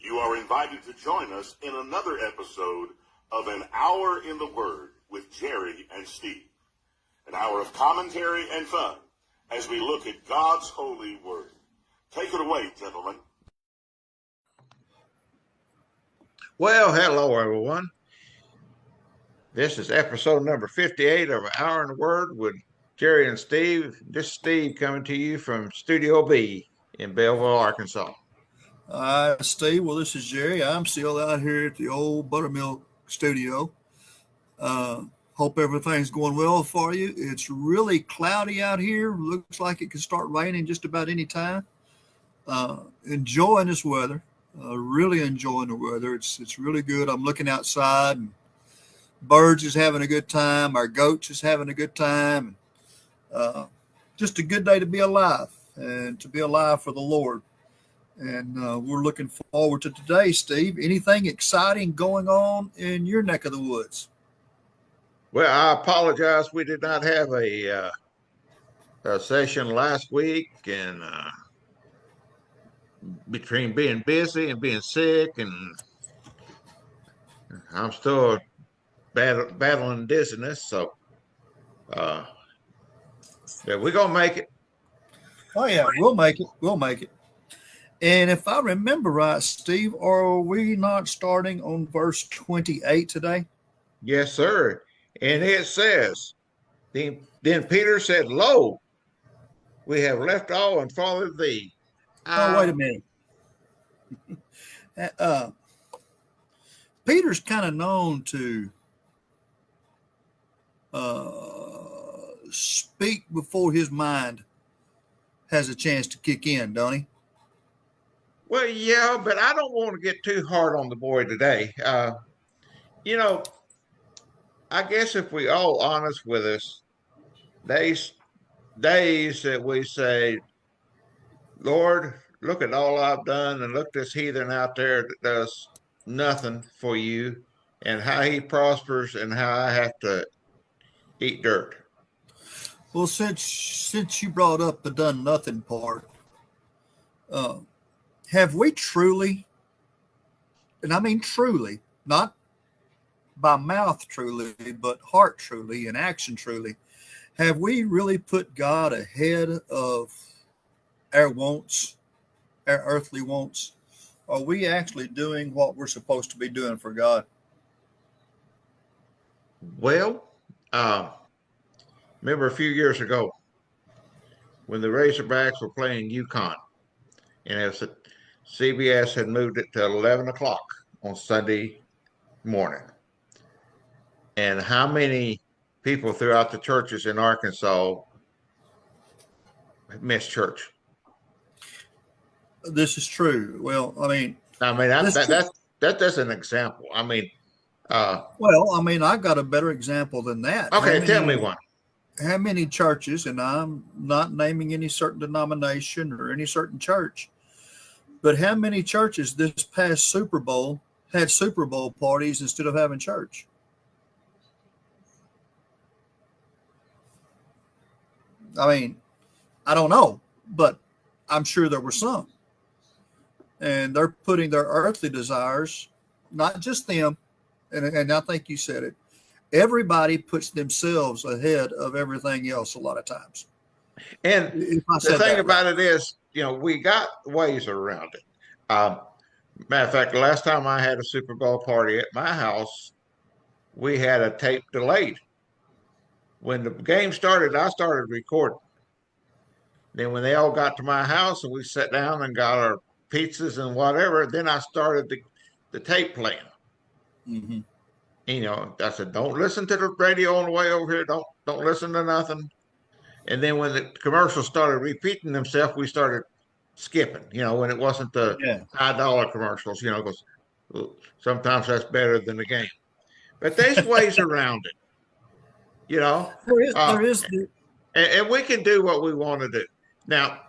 You are invited to join us in another episode of An Hour in the Word with Jerry and Steve. An hour of commentary and fun as we look at God's holy word. Take it away, gentlemen. Well, hello, everyone. This is episode number 58 of An Hour in the Word with Jerry and Steve. This is Steve coming to you from Studio B in Belleville, Arkansas. Steve. Well, this is Jerry. I'm still out here at the old Buttermilk studio. Hope everything's going well for you. It's really cloudy out here. Looks like it could start raining just about any time. Enjoying this weather. Really enjoying the weather. It's really good. I'm looking outside, and birds is having a good time. Our goats is having a good time. Just a good day to be alive and to be alive for the Lord. And we're looking forward to today, Steve. Anything exciting going on in your neck of the woods? Well, I apologize. We did not have a session last week, and between being busy and being sick, and I'm still battling dizziness. So, yeah, we're gonna make it. Oh yeah, we'll make it. We'll make it. And if I remember right, Steve, are we not starting on verse 28 today? Yes, sir. And it says, then Peter said, "Lo, we have left all and followed thee." Oh, wait a minute. Peter's kind of known to speak before his mind has a chance to kick in, don't he? Well, yeah, but I don't want to get too hard on the boy today. You know, I guess if we all honest with us, days that we say, Lord, look at all I've done, and look this heathen out there that does nothing for you, and how he prospers, and how I have to eat dirt. Well, since you brought up the done nothing part, have we truly, and I mean truly, not by mouth truly, but heart truly and action truly, have we really put God ahead of our wants, our earthly wants? Are we actually doing what we're supposed to be doing for God? Well, remember a few years ago when the Razorbacks were playing UConn, and CBS had moved it to 11 o'clock on Sunday morning. And how many people throughout the churches in Arkansas missed church? This is true. Well, I mean, that's an example. I mean, well, I mean, I got a better example than that. Okay, tell me one. How many churches, and I'm not naming any certain denomination or any certain church, but how many churches this past Super Bowl had Super Bowl parties instead of having church? I mean, I don't know, but I'm sure there were some. And they're putting their earthly desires, not just them, and I think you said it, everybody puts themselves ahead of everything else a lot of times. And the thing about it is, we got ways around it. Matter of fact, the last time I had a Super Bowl party at my house, we had a tape delayed. When the game started, I started recording. Then when they all got to my house and we sat down and got our pizzas and whatever, then I started the tape playing. Mm-hmm. I said, don't listen to the radio on the way over here. Don't listen to nothing. And then when the commercials started repeating themselves, we started skipping, when it wasn't the $5 commercials, because sometimes that's better than the game. But there's ways around it, There is. And we can do what we want to do. Now,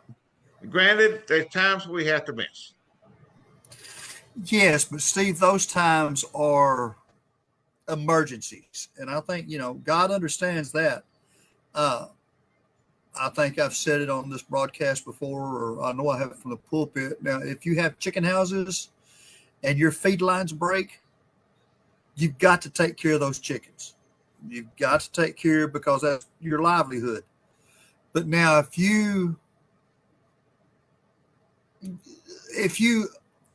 granted, there's times we have to miss. Yes, but Steve, those times are emergencies. And I think, God understands that. I think I've said it on this broadcast before, or I know I have it from the pulpit. Now, if you have chicken houses and your feed lines break, you've got to take care of those chickens. You've got to take care because that's your livelihood. But now if you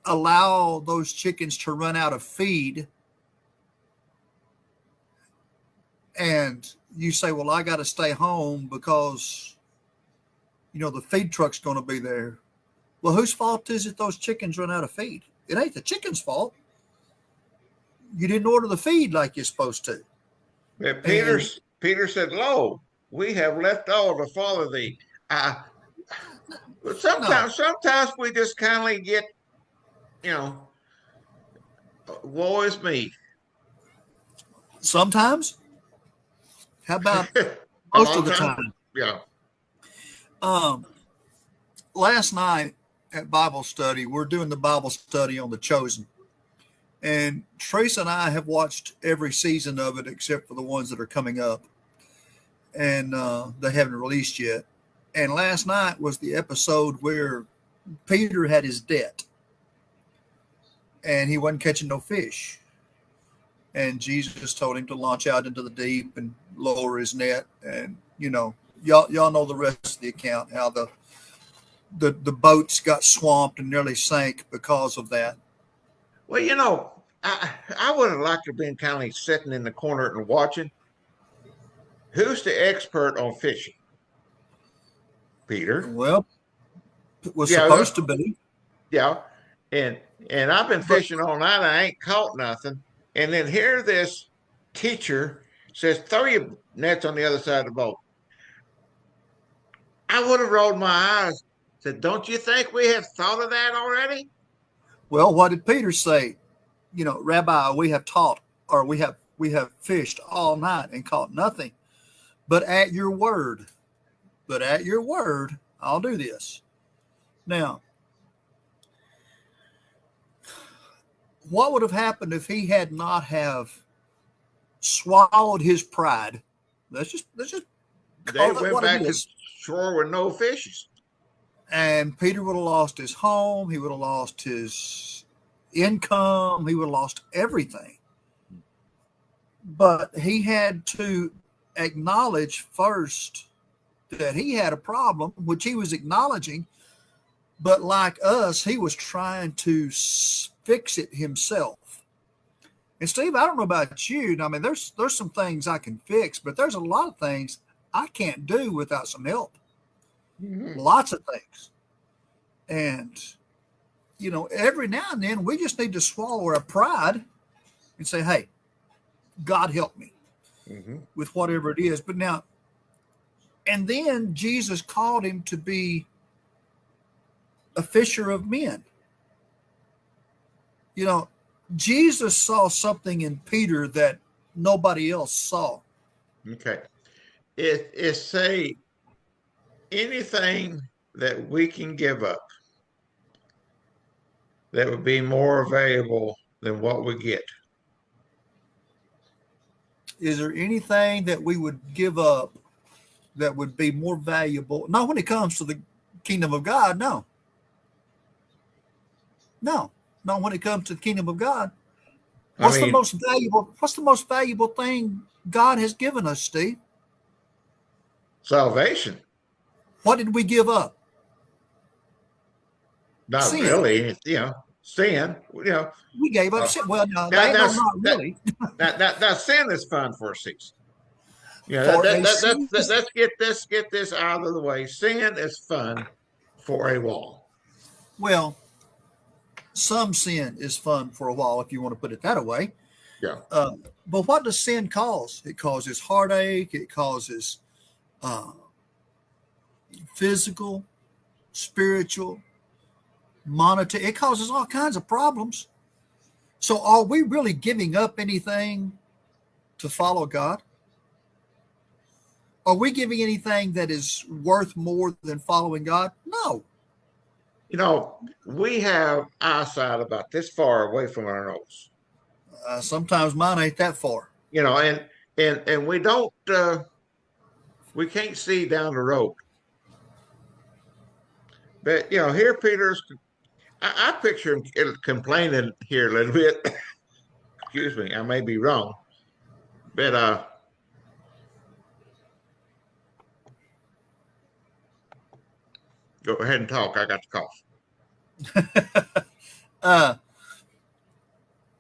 allow those chickens to run out of feed and you say, well, I got to stay home because, the feed truck's going to be there. Well, whose fault is it those chickens run out of feed? It ain't the chicken's fault. You didn't order the feed like you're supposed to. But Peter said, "Lo, we have left all to follow thee." But sometimes we just kind of get, woe is me. Sometimes. How about most of the time? Yeah. Last night at Bible study, we're doing the Bible study on The Chosen. And Trace and I have watched every season of it except for the ones that are coming up. And they haven't released yet. And last night was the episode where Peter had his debt. And he wasn't catching no fish. And Jesus told him to launch out into the deep and lower his net. And, y'all know the rest of the account, how the boats got swamped and nearly sank because of that. Well, I would have liked to have been kind of sitting in the corner and watching. Who's the expert on fishing? Peter. Well, it was supposed to be. Yeah. And I've been fishing all night. I ain't caught nothing. And then here this teacher says, throw your nets on the other side of the boat. I would have rolled my eyes. Said, don't you think we have thought of that already? Well, what did Peter say? Rabbi, we have taught, or we have fished all night and caught nothing. But at your word, I'll do this. Now, what would have happened if he had not have swallowed his pride? Let's just they went back to shore with no fishes. And Peter would have lost his home. He would have lost his income. He would have lost everything. But he had to acknowledge first that he had a problem, which he was acknowledging. But like us, he was trying to fix it himself. And Steve, I don't know about you. I mean, there's some things I can fix, but there's a lot of things I can't do without some help. Mm-hmm. Lots of things. And, every now and then we just need to swallow our pride and say, hey, God help me with whatever it is. But now, and then Jesus called him to be a fisher of men. Jesus saw something in Peter that nobody else saw. Okay. It's say anything that we can give up that would be more valuable than what we get. Is there anything that we would give up that would be more valuable? Not when it comes to the kingdom of God, no. No, not when it comes to the kingdom of God. What's the most valuable thing God has given us, Steve? Salvation. What did we give up? Not sin. Really, sin. We gave up sin. Well, no, not really. That sin is fun for a season. Let's get this out of the way. Sin is fun for a while. Well, some sin is fun for a while, if you want to put it that way. Yeah. But what does sin cause? It causes heartache. It causes physical, spiritual, monetary. It causes all kinds of problems. So are we really giving up anything to follow God? Are we giving anything that is worth more than following God? No. We have eyesight about this far away from our nose. Sometimes mine ain't that far. And we don't, we can't see down the road. But, here Peter's, I picture him complaining here a little bit. Excuse me, I may be wrong, but go ahead and talk. I got the cough. uh,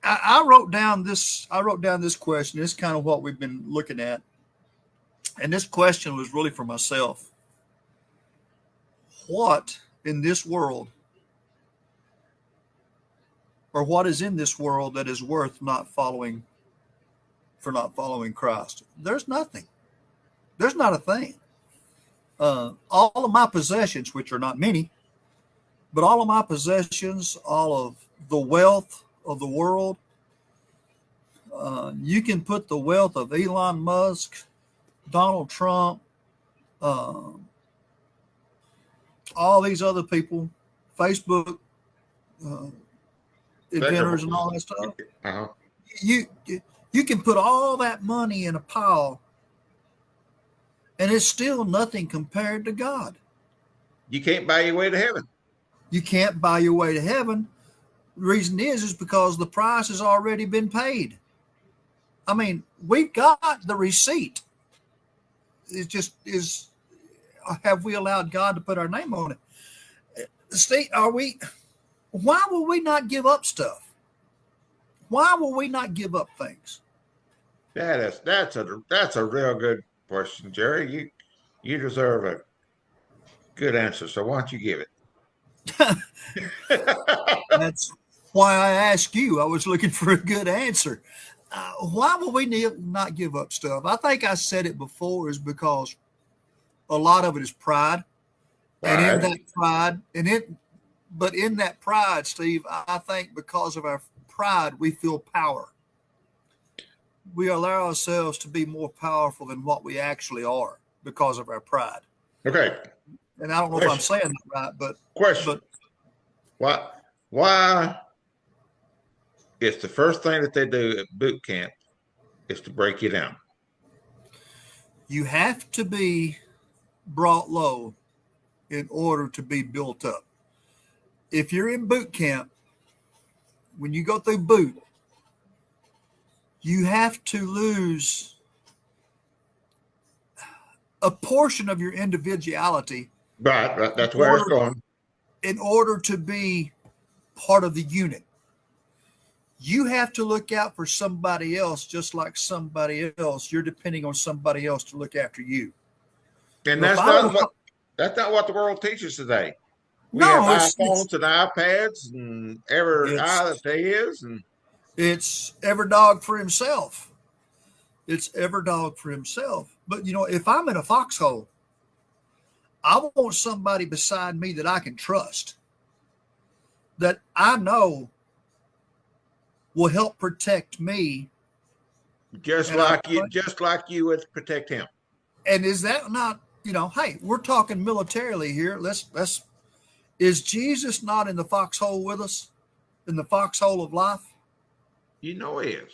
I wrote down this. I wrote down this question. This is kind of what we've been looking at, and this question was really for myself. What in this world, or what is in this world that is worth not following Christ? There's nothing. There's not a thing. All of my possessions, which are not many, but all of my possessions, all of the wealth of the world, you can put the wealth of Elon Musk, Donald Trump, all these other people, Facebook inventors and all that stuff. Uh-huh. You can put all that money in a pile, and it's still nothing compared to God. You can't buy your way to heaven. You can't buy your way to heaven. The reason is because the price has already been paid. I mean, we've got the receipt. It just is, have we allowed God to put our name on it? Steve, why will we not give up stuff? Why will we not give up things? That's a real good question, Jerry. You deserve a good answer. So why don't you give it? That's why I asked you. I was looking for a good answer. Why will we not give up stuff? I think I said it before, is because a lot of it is pride. And in that pride, but in that pride, Steve, I think because of our pride, we feel power. We allow ourselves to be more powerful than what we actually are because of our pride. Okay. And I don't know if I'm saying that right, but question. Why it's the first thing that they do at boot camp is to break you down? You have to be brought low in order to be built up. If you're in boot camp, when you go through boot, you have to lose a portion of your individuality. Right. That's where it's going. In order to be part of the unit, you have to look out for somebody else, just like somebody else. You're depending on somebody else to look after you. And that's not what the world teaches today. We have iPhones and iPads and every eye that there is, and it's every dog for himself. It's every dog for himself. But if I'm in a foxhole, I want somebody beside me that I can trust, that I know will help protect me, just like you would protect him. And is that not, hey, we're talking militarily here. Is Jesus not in the foxhole with us, in the foxhole of life? He is.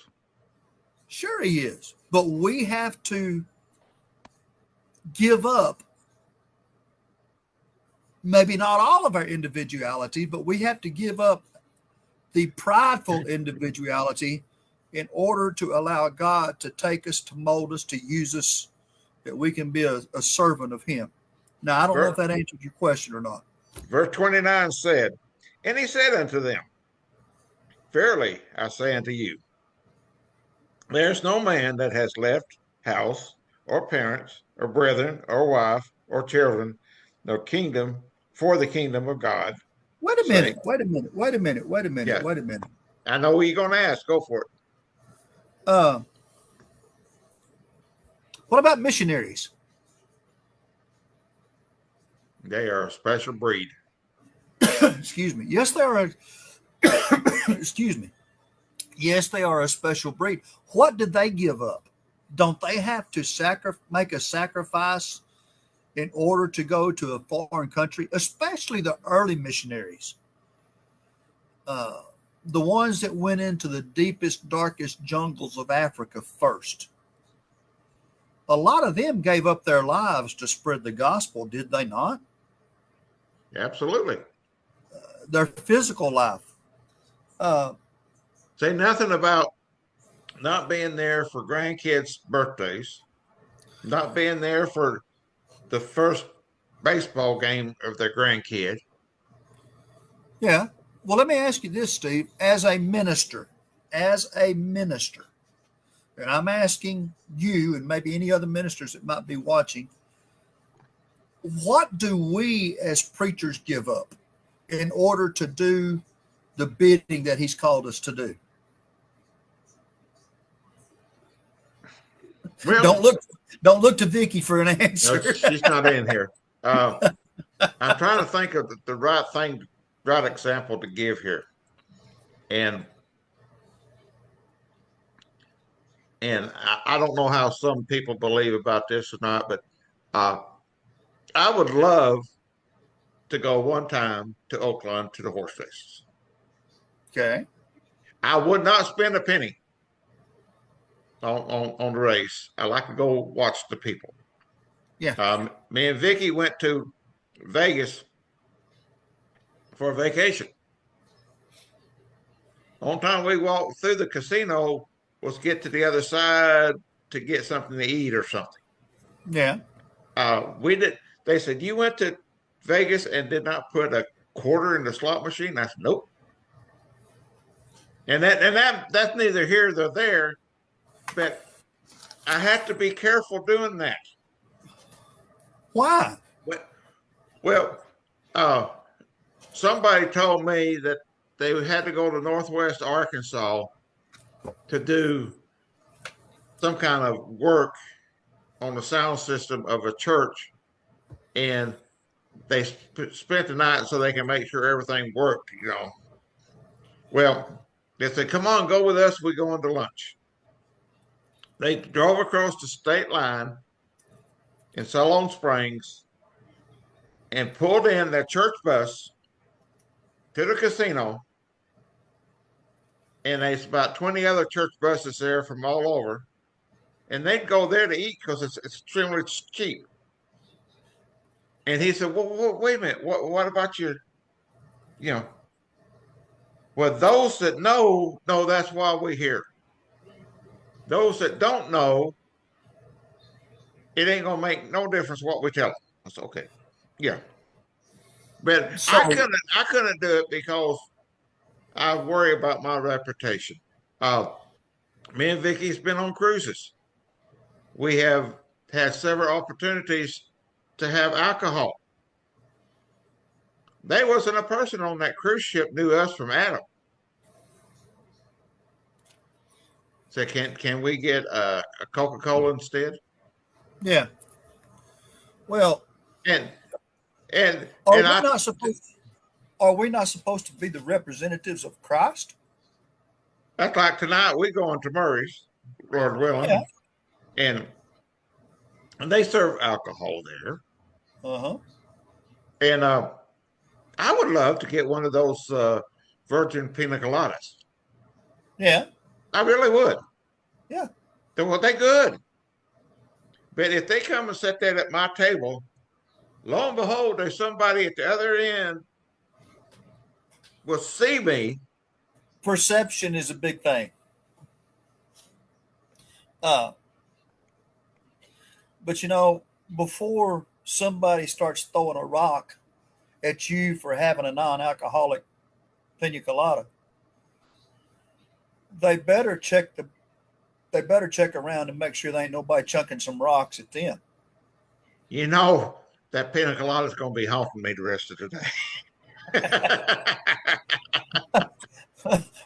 Sure he is. But we have to give up, maybe not all of our individuality, but we have to give up the prideful individuality in order to allow God to take us, to mold us, to use us, that we can be a servant of him. Now, I don't know if that answered your question or not. Verse 29 said, and he said unto them, verily I say unto you, there is no man that has left house or parents or brethren or wife or children, no kingdom for the kingdom of God. Wait a minute. I know what you're going to ask. Go for it. What about missionaries? They are a special breed. Excuse me. Yes, they are. Excuse me. Yes, they are a special breed. What did they give up? Don't they have to make a sacrifice in order to go to a foreign country, especially the early missionaries? The ones that went into the deepest, darkest jungles of Africa first. A lot of them gave up their lives to spread the gospel, did they not? Absolutely. their physical life. Say nothing about not being there for grandkids' birthdays, not being there for the first baseball game of their grandkid. Yeah. Well, let me ask you this, Steve. As a minister, and I'm asking you and maybe any other ministers that might be watching, what do we as preachers give up in order to do the bidding that he's called us to do? Well, Don't look to Vicky for an answer. no, she's not in here. I'm trying to think of the right thing, right example to give here, and I don't know how some people believe about this or not, but I would love to go one time to Oakland to the horse races. Okay. I would not spend a penny on the race. I like to go watch the people. Yeah. Me and Vicky went to Vegas for a vacation. On time we walked through the casino was get to the other side to get something to eat or something. Yeah. We did. They said you went to Vegas and did not put a quarter in the slot machine. I said nope. And that's neither here nor there, but I have to be careful doing that. Why? Well, somebody told me that they had to go to Northwest Arkansas to do some kind of work on the sound system of a church, and they spent the night so they can make sure everything worked, you know. Well, they said, come on, go with us. We're going to lunch. They drove across the state line in Siloam Springs and pulled in their church bus to the casino. And there's about 20 other church buses there from all over. And they'd go there to eat because it's extremely cheap. And he said, well, wait a minute. What about your, you know, well, those that know that's why we're here. Those that don't know, it ain't going to make no difference what we tell them. I said, okay. Yeah. But So I couldn't do it because I worry about my reputation. Me and Vicky's been on cruises. We have had several opportunities to have alcohol. There wasn't a person on that cruise ship knew us from Adam. So can we get a Coca-Cola instead? yeah. Well, And are and we I not supposed? Are we not supposed to be the representatives of Christ? that's like tonight we going to Murray's, Lord willing, Yeah. and they serve alcohol there. Uh-huh. And I would love to get one of those virgin pina coladas. Yeah. I really would. Yeah. They're good. But if they come and sit there at my table, lo and behold, there's somebody at the other end will see me. Perception is a big thing. But you know, before somebody starts throwing a rock at you for having a non-alcoholic pina colada, they better check around and make sure there ain't nobody chunking some rocks at them. You know that pina colada is going to be haunting me the rest of the day.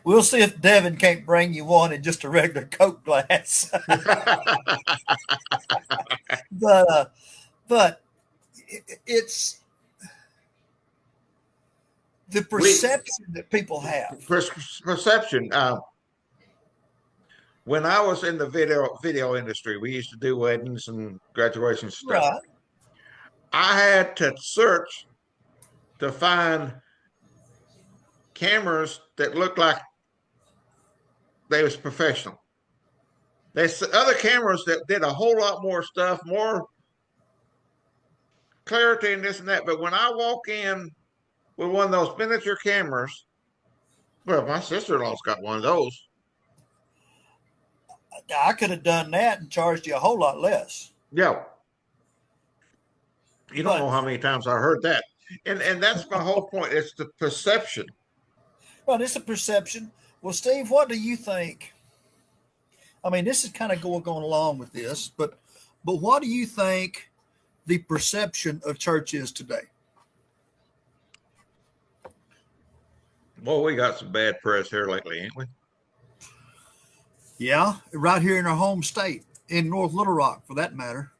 We'll see if Devin can't bring you one in just a regular Coke glass. But it's the perception that people have. Perception. When I was in the video industry, we used to do weddings and graduation stuff. Right. I had to search to find cameras that looked like they was professional. There's other cameras that did a whole lot more stuff, more clarity and this and that. But when I walk in with one of those miniature cameras. Well, my sister-in-law's got one of those. I could have done that and charged you a whole lot less. Yeah. You don't know But how many times I heard that. And that's my whole point. It's the perception. well, it's a perception. Well, Steve, what do you think? I mean, this is kind of going along with this, but what do you think the perception of church is today? Well, we got some bad press here lately, ain't we? Yeah, right here in our home state, in North Little Rock, for that matter.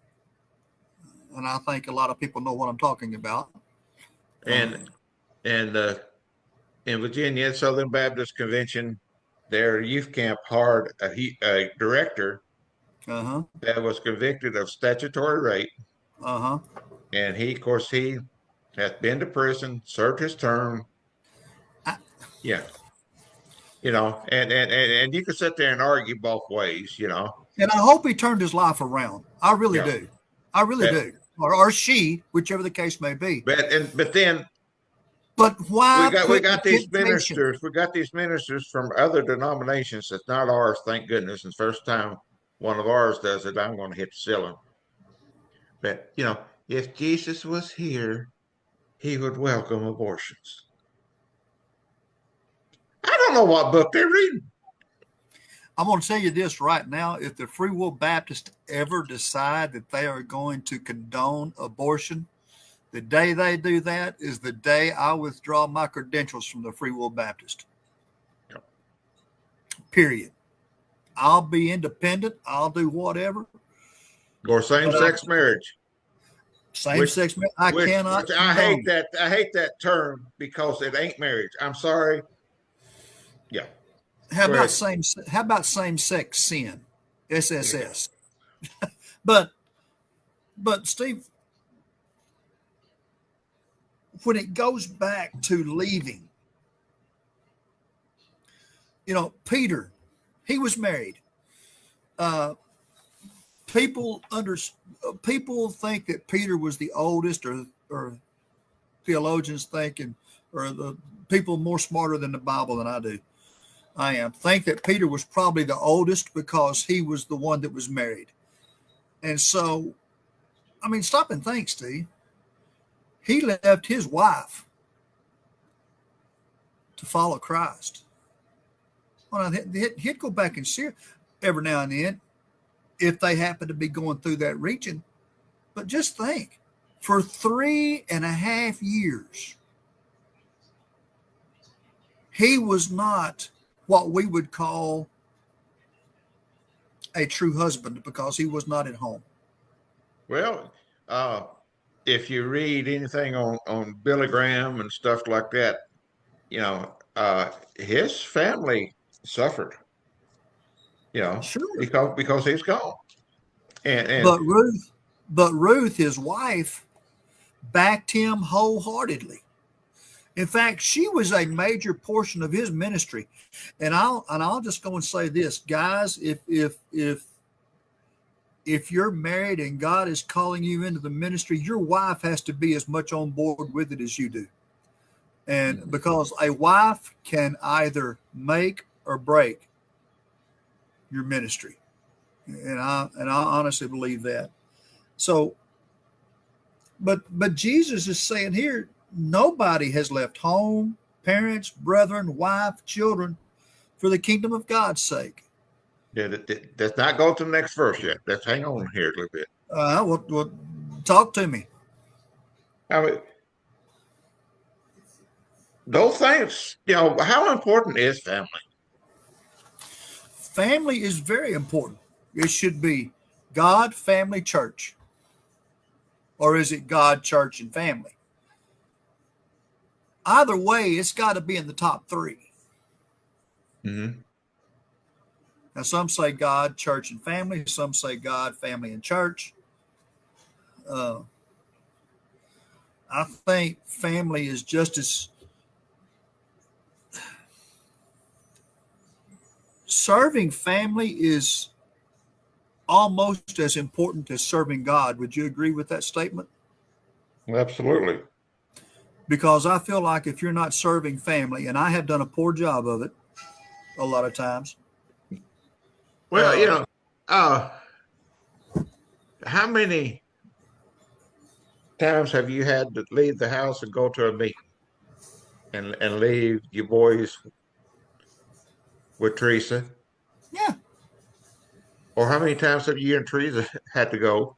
And I think a lot of people know what I'm talking about. And in Virginia, Southern Baptist Convention, their youth camp hired a director Uh-huh. that was convicted of statutory rape. Uh-huh. And he, of course, he has been to prison, served his term. Yeah. And you can sit there and argue both ways, And I hope he turned his life around. I really Yeah. do. I really do. Or she, whichever the case may be. But then But why we got these temptation? ministers. We got these ministers from other denominations. That's not ours, thank goodness. And first time one of ours does it, I'm going to hit the ceiling. But if Jesus was here, he would welcome abortions. I don't know what book they're reading. I'm going to tell you this right now. If the Free Will Baptists ever decide that they are going to condone abortion, the day they do that is the day I withdraw my credentials from the Free Will Baptist. Yep. Period. I'll be independent. I'll do whatever. Or same-sex marriage. Same-sex marriage. I cannot. Which I hate that. I hate that term because it ain't marriage. I'm sorry. Yeah. How about same-sex sin? SSS. But Steve, when it goes back to leaving, Peter, he was married. People think that Peter was the oldest, or theologians think, or the people more smarter than the Bible than I am, think that Peter was probably the oldest because he was the one that was married. And so, I mean, stop and think, Steve. He left his wife to follow Christ. Well, he'd go back and see her every now and then if they happen to be going through that region. But just think, for 3.5 years, he was not what we would call a true husband because he was not at home. Well, if you read anything on Billy Graham and stuff like that, his family suffered, Sure. because he's gone. And but Ruth, his wife, backed him wholeheartedly. In fact, she was a major portion of his ministry. And I'll just go and say this, guys, if you're married and God is calling you into the ministry, your wife has to be as much on board with it as you do. And because a wife can either make or break your ministry. And I honestly believe that. So, but Jesus is saying here, nobody has left home, parents, brethren, wife, children for the kingdom of God's sake. Yeah, let's not go to the next verse yet. Let's hang on here a little bit. Well, talk to me. I mean, those things, how important is family? Family is very important. It should be God, family, church. Or is it God, church, and family? Either way, it's got to be in the top three. Mm-hmm. Now, some say God, church, and family. Some say God, family, and church. I think family is just as serving family is almost as important as serving God. Would you agree with that statement? Absolutely. because I feel like if you're not serving family, and I have done a poor job of it a lot of times. Well, uh, how many times have you had to leave the house and go to a meeting and leave your boys with Teresa? Yeah. Or how many times have you and Teresa had to go?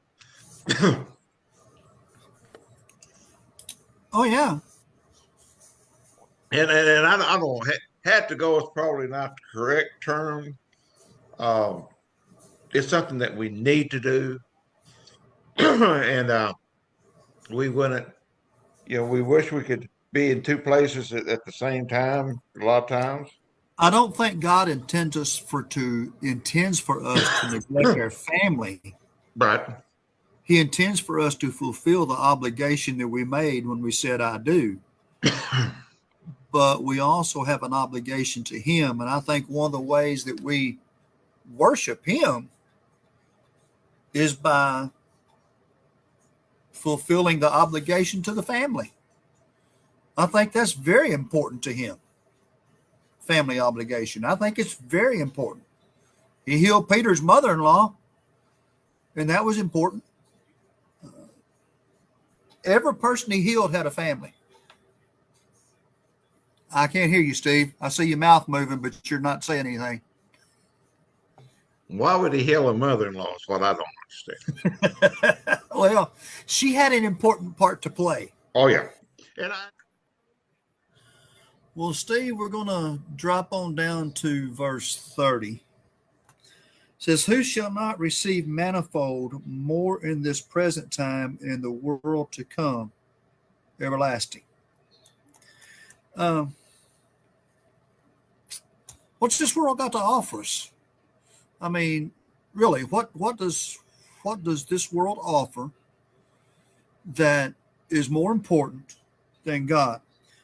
Oh yeah. And I don't had to go is probably not the correct term. Um, it's something that we need to do, and we wouldn't. We wish we could be in two places at the same time. A lot of times, I don't think God intends for us to neglect our family. but He intends for us to fulfill the obligation that we made when we said I do. But we also have an obligation to him. And I think one of the ways that we worship him is by fulfilling the obligation to the family. I think that's very important to him. Family obligation. I think it's very important. He healed Peter's mother-in-law, and that was important. Every person he healed had a family. I can't hear you, Steve. I see your mouth moving, but you're not saying anything. why would he heal a mother-in-law? Is what I don't understand. Well, she had an important part to play. Oh yeah, and Well, Steve, we're going to drop on down to verse 30. It says, who shall not receive manifold more in this present time and in the world to come, everlasting? What's this world got to offer us? I mean, really, what does this world offer that is more important than God?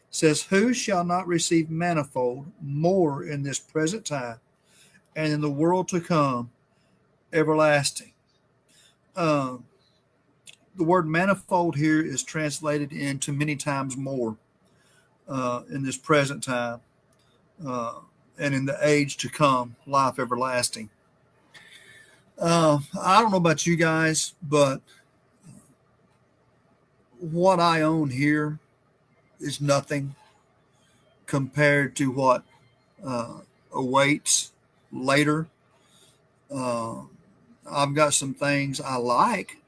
It says, who shall not receive manifold more in this present time and in the world to come, everlasting? The word manifold here is translated into many times more in this present time and in the age to come, life everlasting. I don't know about you guys, but what I own here is nothing compared to what awaits later. I've got some things I like.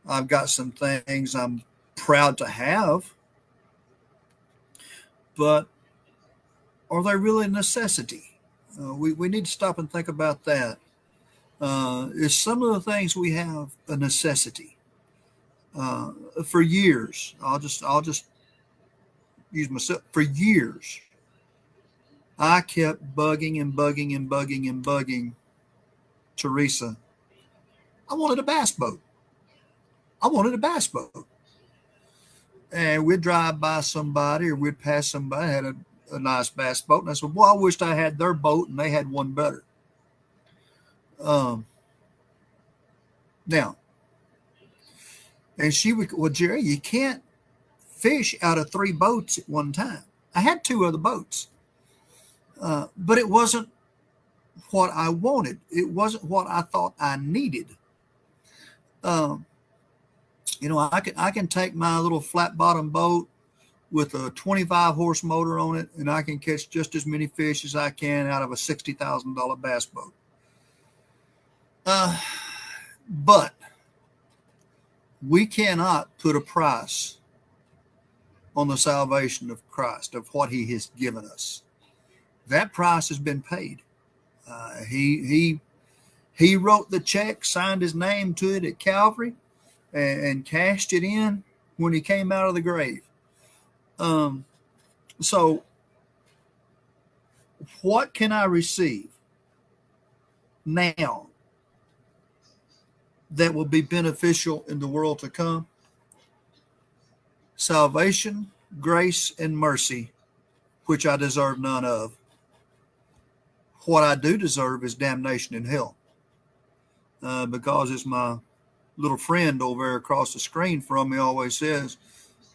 I've got some things I'm proud to have. But are they really a necessity? We need to stop and think about that. Is some of the things we have a necessity? For years, I'll just use myself. For years, I kept bugging Teresa. I wanted a bass boat. And we'd drive by somebody or we'd pass somebody that had a nice bass boat. And I said, well, I wished I had their boat and they had one better. Now, and she would, well, Jerry, you can't fish out of 3 boats at one time. I had 2 other boats, but it wasn't what I wanted. It wasn't what I thought I needed. I can take my little flat bottom boat with a 25 horse motor on it, and I can catch just as many fish as I can out of a $60,000 bass boat. But we cannot put a price on the salvation of Christ, of what he has given us. That price has been paid. He wrote the check, signed his name to it at Calvary, and cashed it in when he came out of the grave. So what can I receive now that will be beneficial in the world to come? Salvation, grace, and mercy, which I deserve none of. What I do deserve is damnation in hell, because it's my little friend over there across the screen from me always says,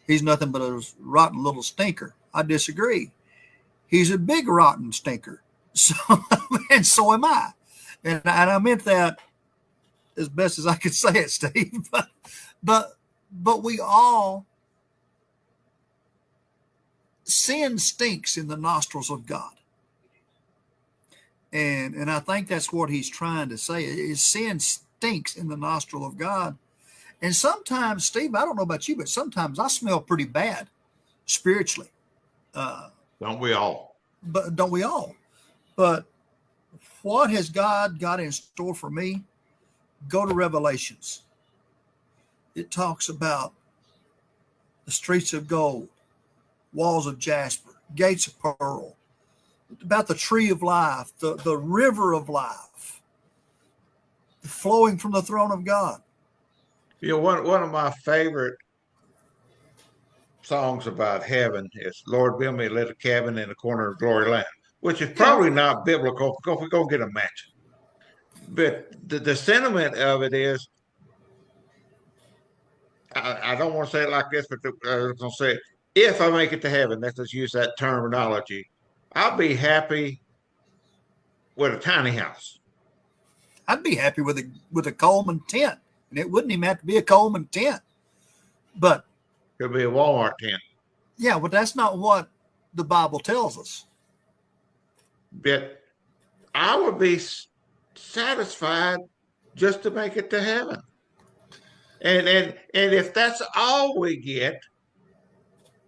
He's nothing but a rotten little stinker. I disagree. He's a big rotten stinker. So, and so am I. And I meant that as best as I could say it, Steve. But we all, sin stinks in the nostrils of God. And I think that's what he's trying to say is sin stinks in the nostril of God. And sometimes, Steve, I don't know about you, but sometimes I smell pretty bad spiritually. Don't we all? But don't we all? But what has God got in store for me? Go to Revelations. It talks about the streets of gold, walls of jasper, gates of pearl, about the tree of life, the river of life, flowing from the throne of God. You know, one of my favorite songs about heaven is Lord Build Me a Little Cabin in the Corner of Glory Land, which is probably not biblical because we're going to get a mansion. But the sentiment of it is, I don't want to say it like this, but I was going to say it. If I make it to heaven, let's just use that terminology, I'll be happy with a tiny house. I'd be happy with a Coleman tent, and it wouldn't even have to be a Coleman tent. But Could be a Walmart tent. yeah, but that's not what the Bible tells us. But I would be satisfied just to make it to heaven. And if that's all we get,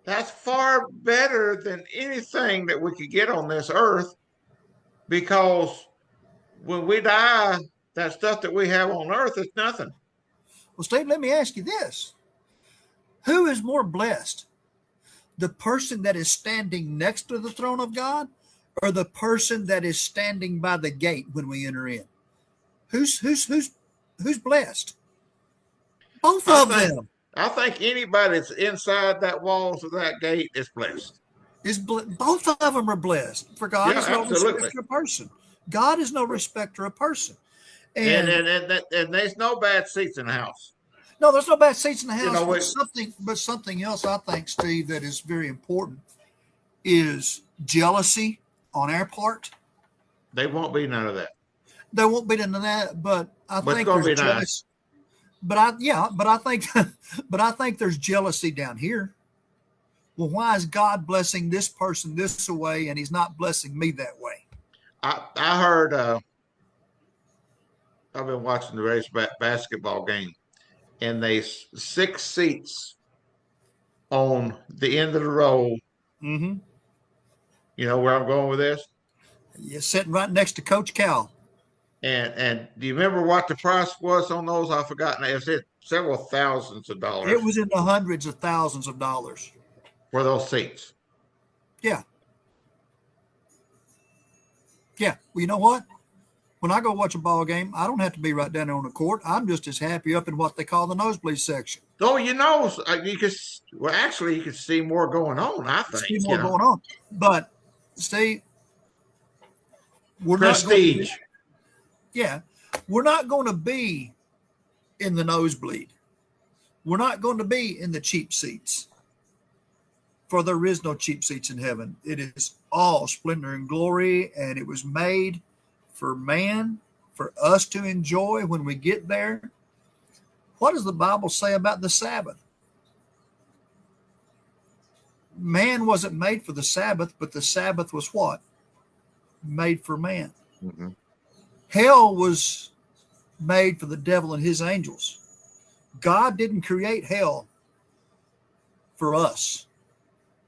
that's far better than anything that we could get on this earth, because when we die, that stuff that we have on earth is nothing. Well, Steve, let me ask you this. Who is more blessed? The person that is standing next to the throne of God, or the person that is standing by the gate when we enter in? Who's blessed? Both of them. I think anybody that's inside that walls of that gate is blessed. Both of them are blessed. For God is no absolutely. respecter of person. God is no respecter of person. And there's no bad seats in the house. No, there's no bad seats in the house. You know, but something else I think, Steve, that is very important is jealousy on our part. There won't be none of that. There won't be none of that, but I think it's gonna there's be jealousy. nice. But I think there's jealousy down here. Well, why is God blessing this person this way and he's not blessing me that way? I heard I've been watching the Razorback basketball game, and there's 6 seats on the end of the row. Mm-hmm. You know where I'm going with this? You're sitting right next to Coach Cal. And do you remember what the price was on those? I've forgotten. It was several thousands of dollars. It was in the hundreds of thousands of dollars for those seats. Yeah. Yeah. Well, you know what? When I go watch a ball game, I don't have to be right down there on the court. I'm just as happy up in what they call the nosebleed section. Oh, you know, you could see more going on. I think see more going on. But Steve, we're prestige. We're not going to be in the nosebleed. We're not going to be in the cheap seats. For there is no cheap seats in heaven. It is all splendor and glory, and it was made for man, for us to enjoy when we get there. What does the Bible say about the Sabbath? Man wasn't made for the Sabbath, but the Sabbath was what? Made for man. Mm-hmm. Hell was made for the devil and his angels. God didn't create hell for us.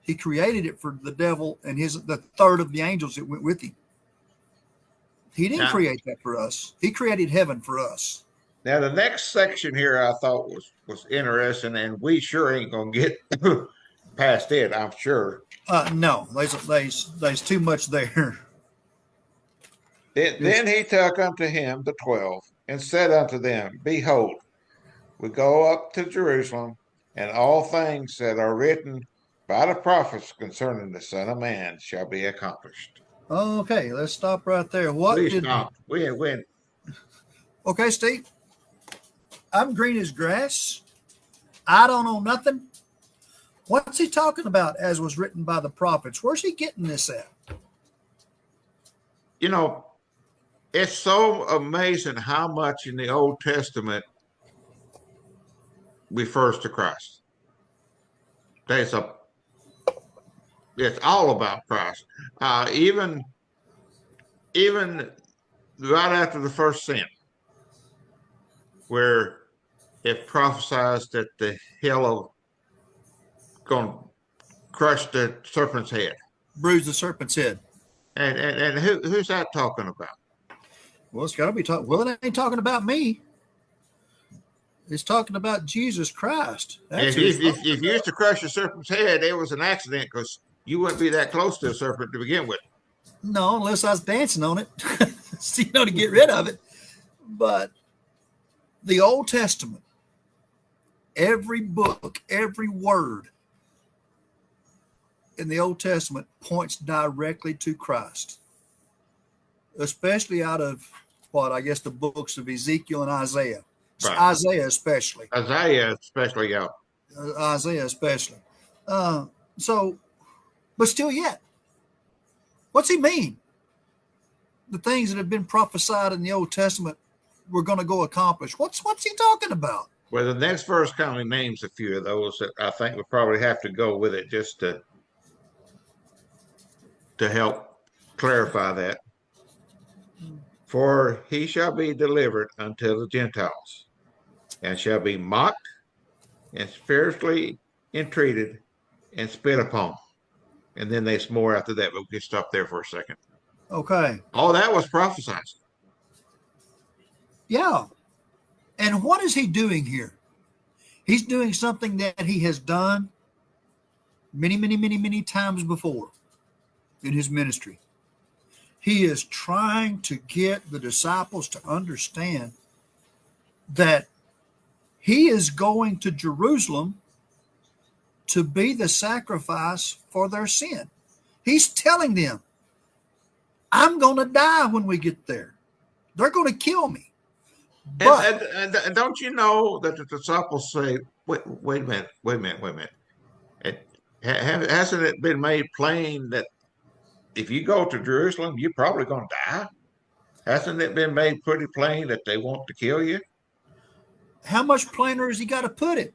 He created it for the devil and the third of the angels that went with him. He didn't create that for us. He created heaven for us. Now, the next section here I thought was interesting, and we sure ain't going to get past it, I'm sure. No, there's too much there. Then he took unto him the 12 and said unto them, Behold, we go up to Jerusalem, and all things that are written by the prophets concerning the Son of Man shall be accomplished. Okay, let's stop right there. Stop. We win. Okay, Steve. I'm green as grass. I don't know nothing. What's he talking about as was written by the prophets? Where's he getting this at? You know, it's so amazing how much in the Old Testament refers to Christ. There's a It's all about Christ. Even right after the first sin, where it prophesies that the hill of going to crush the serpent's head. Bruise the serpent's head. And who's that talking about? Well, it's got to be talking. Well, it ain't talking about me. It's talking about Jesus Christ. If you used to crush a serpent's head, it was an accident because you wouldn't be that close to a serpent to begin with. No, unless I was dancing on it, so, to get rid of it. But the Old Testament, every book, every word in the Old Testament points directly to Christ, especially out of what I guess the books of Ezekiel and Isaiah. Right. Isaiah especially. Isaiah especially, yeah. Isaiah especially. So, but still yet, what's he mean? The things that have been prophesied in the Old Testament we're going to go accomplish. What's he talking about? Well, the next verse kind of names a few of those that I think we probably have to go with it just to help clarify that. For he shall be delivered unto the Gentiles, and shall be mocked, and spiritually entreated, and spit upon. And then there's more after that, but we can stop there for a second. Okay. All that was prophesied. Yeah. And what is he doing here? He's doing something that he has done many, many, many, many times before in his ministry. He is trying to get the disciples to understand that he is going to Jerusalem to be the sacrifice for their sin. He's telling them, I'm going to die when we get there. They're going to kill me. But, and don't you know that the disciples say, wait a minute. Hasn't it been made plain that if you go to Jerusalem, you're probably going to die? Hasn't it been made pretty plain that they want to kill you? How much plainer has he got to put it?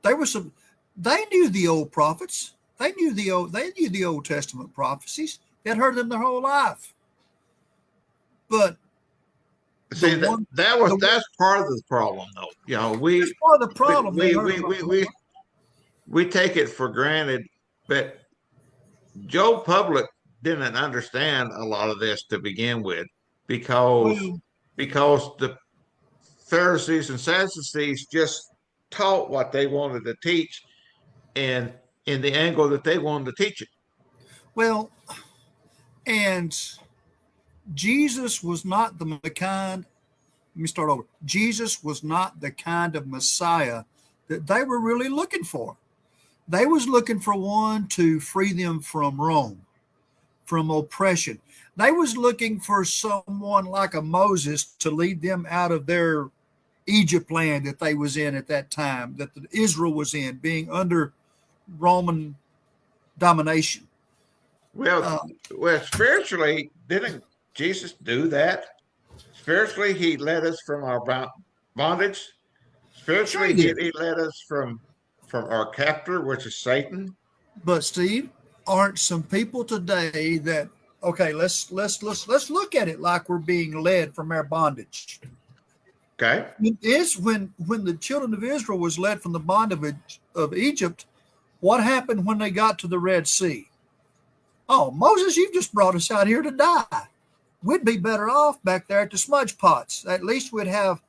They knew the old prophets. They knew the Old Testament prophecies. They'd heard them their whole life. But see, that's part of the problem, though. You know, that's part of the problem. We take it for granted, but Joe Public didn't understand a lot of this to begin with, because the Pharisees and Sadducees just taught what they wanted to teach, and in the angle that they wanted to teach it. Well, and Jesus was not the kind. Let me start over. Jesus was not the kind of Messiah that they were really looking for. They was looking for one to free them from Rome, from oppression. They was looking for someone like a Moses to lead them out of their Egypt land that they was in at that time, that Israel was in, being under Roman domination. Well, spiritually, didn't Jesus do that? Spiritually, he led us from our bondage. Spiritually, he led us from our captor, which is Satan. But Steve, aren't some people today that, okay, let's look at it like we're being led from our bondage. Okay. It is when the children of Israel was led from the bondage of Egypt, what happened when they got to the Red Sea? Oh, Moses, you've just brought us out here to die. We'd be better off back there at the smudge pots. At least we'd have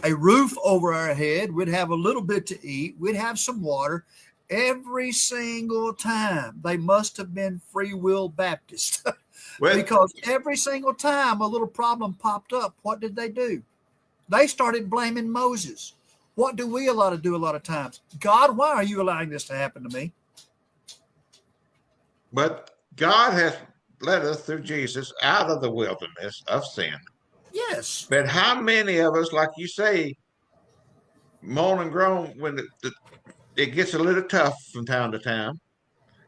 a roof over our head. We'd have a little bit to eat. We'd have some water. Every single time, they must have been Free Will Baptists. Because every single time a little problem popped up, what did they do? They started blaming Moses. What do we do a lot of times? God, why are you allowing this to happen to me? But God has led us through Jesus out of the wilderness of sin. Yes. But how many of us, like you say, moan and groan when it gets a little tough from time to time.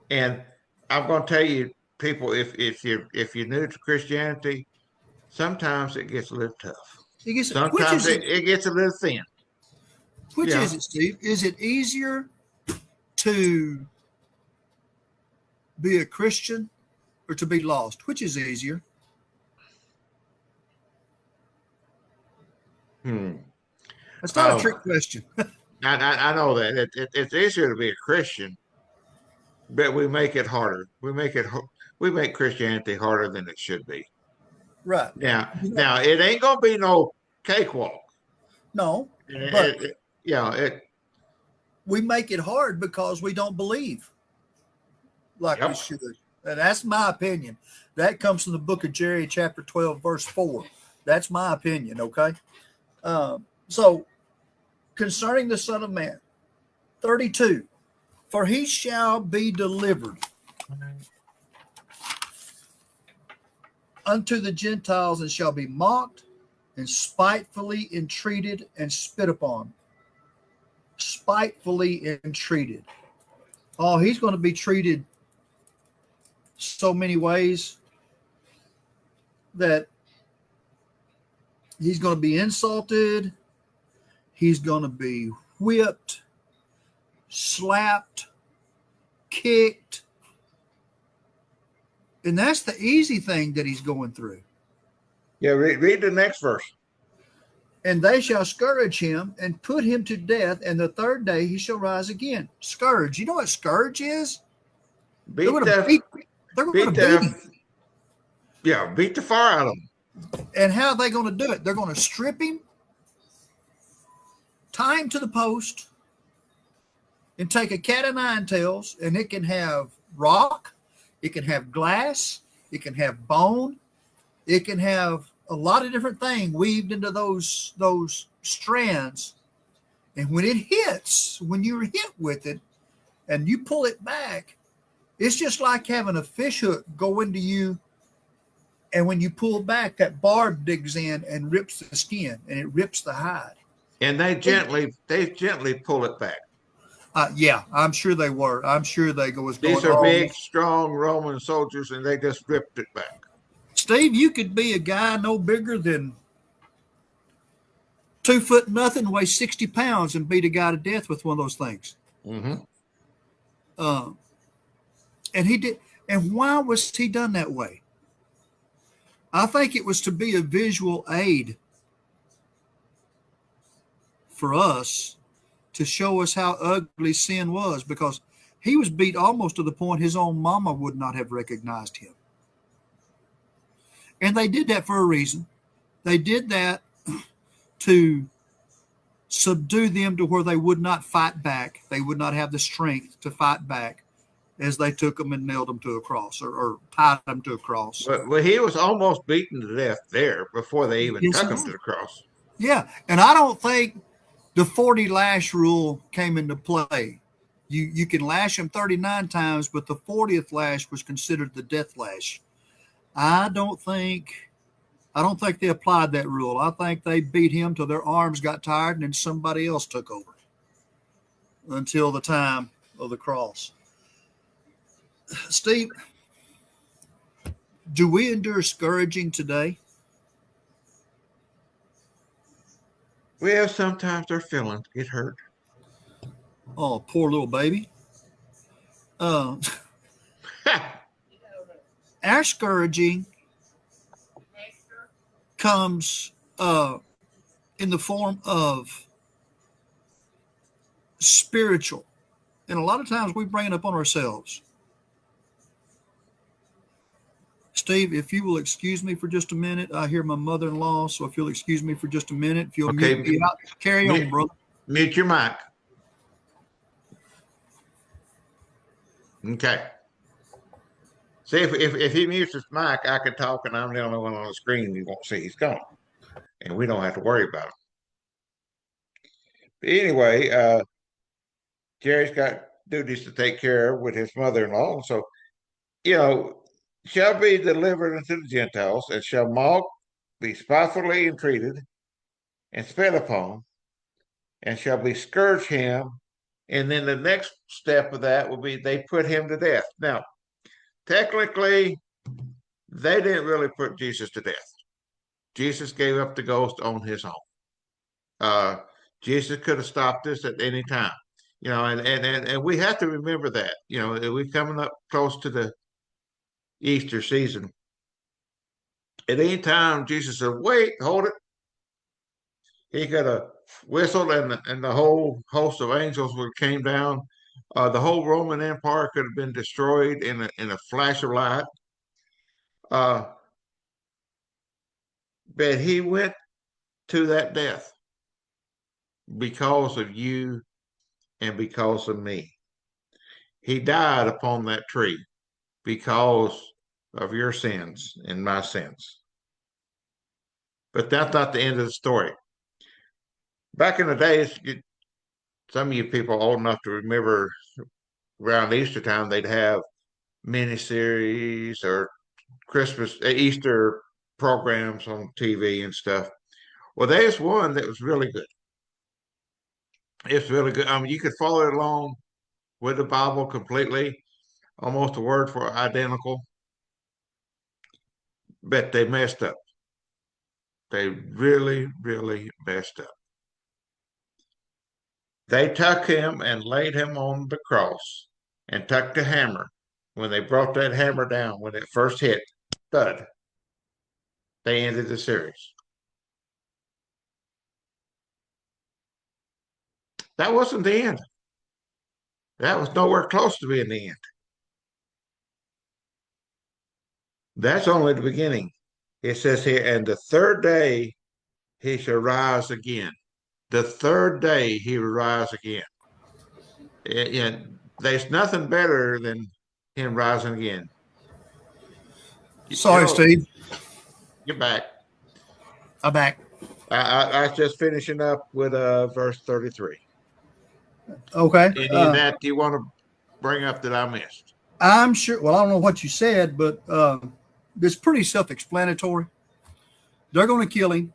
And I'm going to tell you, people, if you're new to Christianity, sometimes it gets a little tough. Which Sometimes is it? it gets a little thin. Which Yeah. is it, Steve? Is it easier to be a Christian or to be lost? Which is easier? Hmm. That's not a Um, trick question. I know that it's easier to be a Christian, but we make it harder. We make Christianity harder than it should be. Right. Now it ain't gonna be no cakewalk. No, but It, it we make it hard because we don't believe like we yep. should. And that's my opinion. That comes from the book of Jerry, chapter 12, verse 4. That's my opinion, okay? So, concerning the Son of Man, 32, for he shall be delivered unto the Gentiles and shall be mocked and spitefully entreated and spit upon. Spitefully entreated. Oh, he's going to be treated so many ways that he's going to be insulted, he's going to be whipped, slapped, kicked. And that's the easy thing that he's going through. Yeah, read the next verse. And they shall scourge him and put him to death, and the third day he shall rise again. Scourge. You know what scourge is? They're going to beat him. Yeah, beat the fire out of him. And how are they going to do it? They're going to strip him, tie him to the post, and take a cat of nine tails, and it can have rock, it can have glass, it can have bone, it can have a lot of different things weaved into those strands. And when it hits, when you're hit with it and you pull it back, it's just like having a fish hook go into you. And when you pull back, that barb digs in and rips the skin and it rips the hide. And they gently pull it back. Yeah, I'm sure they were. I'm sure they was going. These are big, strong Roman soldiers, and they just ripped it back. Steve, you could be a guy no bigger than 2 foot nothing, weigh 60 pounds, and beat a guy to death with one of those things. Mm-hmm. And he did. And why was he done that way? I think it was to be a visual aid for us to show us how ugly sin was, because he was beat almost to the point his own mama would not have recognized him. And they did that for a reason. They did that to subdue them to where they would not fight back. They would not have the strength to fight back as they took them and nailed them to a cross or tied them to a cross. Well, he was almost beaten to death there before they even took him to the cross. Yeah, and I don't think the 40 lash rule came into play. You can lash him 39 times, but the 40th lash was considered the death lash. I don't think they applied that rule. I think they beat him till their arms got tired and then somebody else took over until the time of the cross. Steve, do we endure scourging today? Well, sometimes their feelings get hurt. Oh, poor little baby. Our scourging comes in the form of spiritual. And a lot of times we bring it up on ourselves. Steve, if you will excuse me for just a minute, I hear my mother-in-law, so if you'll excuse me for just a minute, if you'll mute me out, carry on, brother. Mute your mic. Okay. See, if he mutes his mic, I can talk, and I'm the only one on the screen you won't see he's gone. And we don't have to worry about it. But anyway, Jerry's got duties to take care of with his mother-in-law. So, shall be delivered unto the Gentiles, and shall mock, be spitefully entreated, and spit upon, and shall be scourge him, And then the next step of that will be they put him to death. Now, technically, they didn't really put Jesus to death. Jesus gave up the ghost on his own. Jesus could have stopped this at any time, and we have to remember that. We're coming up close to the Easter season. At any time, Jesus said, "Wait, hold it." He could have whistled, and the whole host of angels would have came down. The whole Roman Empire could have been destroyed in a flash of light. But he went to that death because of you and because of me. He died upon that tree because of your sins and my sins. But that's not the end of the story. Back in the days, some of you people are old enough to remember around Easter time, they'd have miniseries or Christmas, Easter programs on TV and stuff. Well, there's one that was really good. It's really good. I mean, you could follow it along with the Bible completely, almost a word for identical, but they messed up. They really, really messed up. They took him and laid him on the cross and took the hammer. When they brought that hammer down, when it first hit, thud, they ended the series. That wasn't the end. That was nowhere close to being the end. That's only the beginning. It says here, and the third day he shall rise again. The third day he will rise again. And there's nothing better than him rising again. Sorry, Steve. Get back. I'm back. I was just finishing up with verse 33. Okay. Any of that do you want to bring up that I missed? I'm sure. Well, I don't know what you said, but it's pretty self-explanatory. They're going to kill him,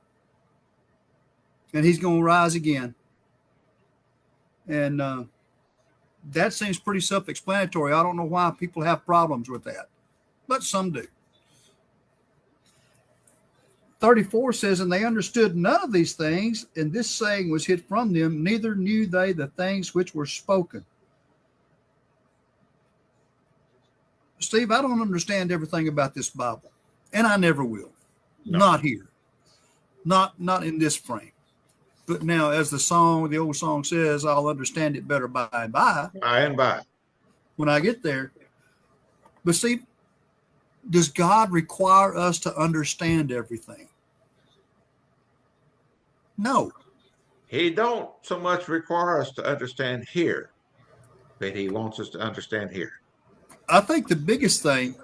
and he's going to rise again. And that seems pretty self-explanatory. I don't know why people have problems with that, but some do. 34 says, and they understood none of these things, and this saying was hid from them, neither knew they the things which were spoken. Steve, I don't understand everything about this Bible, and I never will. No. Not here. Not in this frame. But now, as the old song says, I'll understand it better by and by. By and by. When I get there. But see, does God require us to understand everything? No. He don't so much require us to understand here, but he wants us to understand here. I think the biggest thing,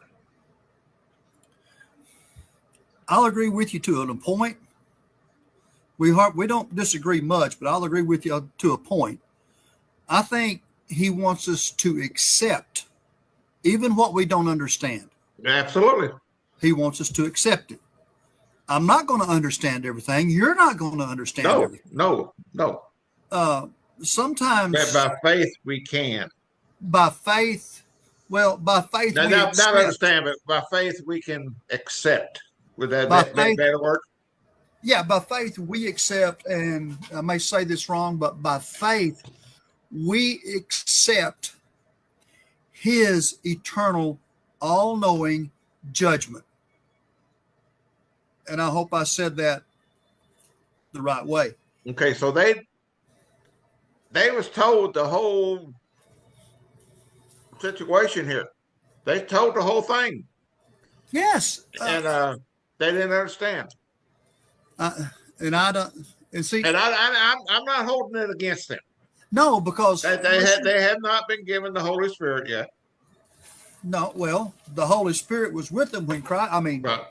I'll agree with you to a point. We don't disagree much, but I'll agree with you to a point. I think he wants us to accept even what we don't understand. Absolutely. He wants us to accept it. I'm not going to understand everything. You're not going to understand everything. No. Sometimes. But by faith, we can. By faith, by faith, now, not understand, but by faith, we can accept. Would that be better word? Yeah, by faith, we accept, and I may say this wrong, but by faith, we accept his eternal, all-knowing judgment. And I hope I said that the right way. Okay, so they was told the whole situation here. They told the whole thing. Yes. And they didn't understand. And I don't. And see. And I'm not holding it against them. No, because they had not been given the Holy Spirit yet. No, well, the Holy Spirit was with them when Christ. I mean, right.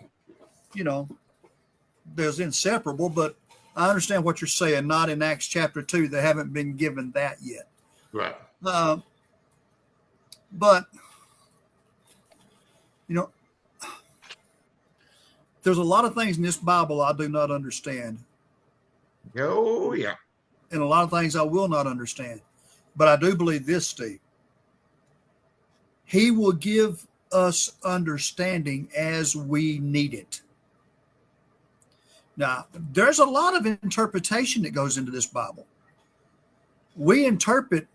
There's inseparable, but I understand what you're saying. Not in Acts chapter 2. They haven't been given that yet. Right. But there's a lot of things in this Bible I do not understand. Oh, yeah. And a lot of things I will not understand. But I do believe this, Steve. He will give us understanding as we need it. Now, there's a lot of interpretation that goes into this Bible. We interpret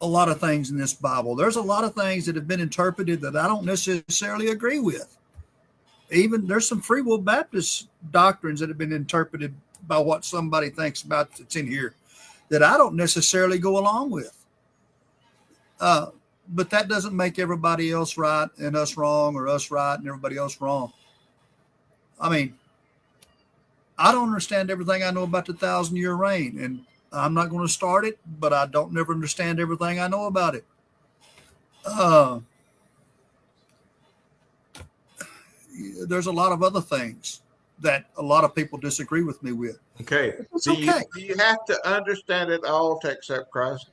a lot of things in this Bible. There's a lot of things that have been interpreted that I don't necessarily agree with. Even there's some Free Will Baptist doctrines that have been interpreted by what somebody thinks about that's in here that I don't necessarily go along with. But that doesn't make everybody else right and us wrong, or us right and everybody else wrong. I mean, I don't understand everything I know about the 1,000-year reign, and I'm not going to start it, but I don't never understand everything I know about it. There's a lot of other things that a lot of people disagree with me with. Okay. It's Do okay. you have to understand it all to accept Christ?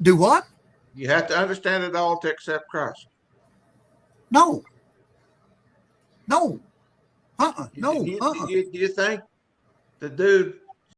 Do what? You have to understand it all to accept Christ. No. No. Do you think the dude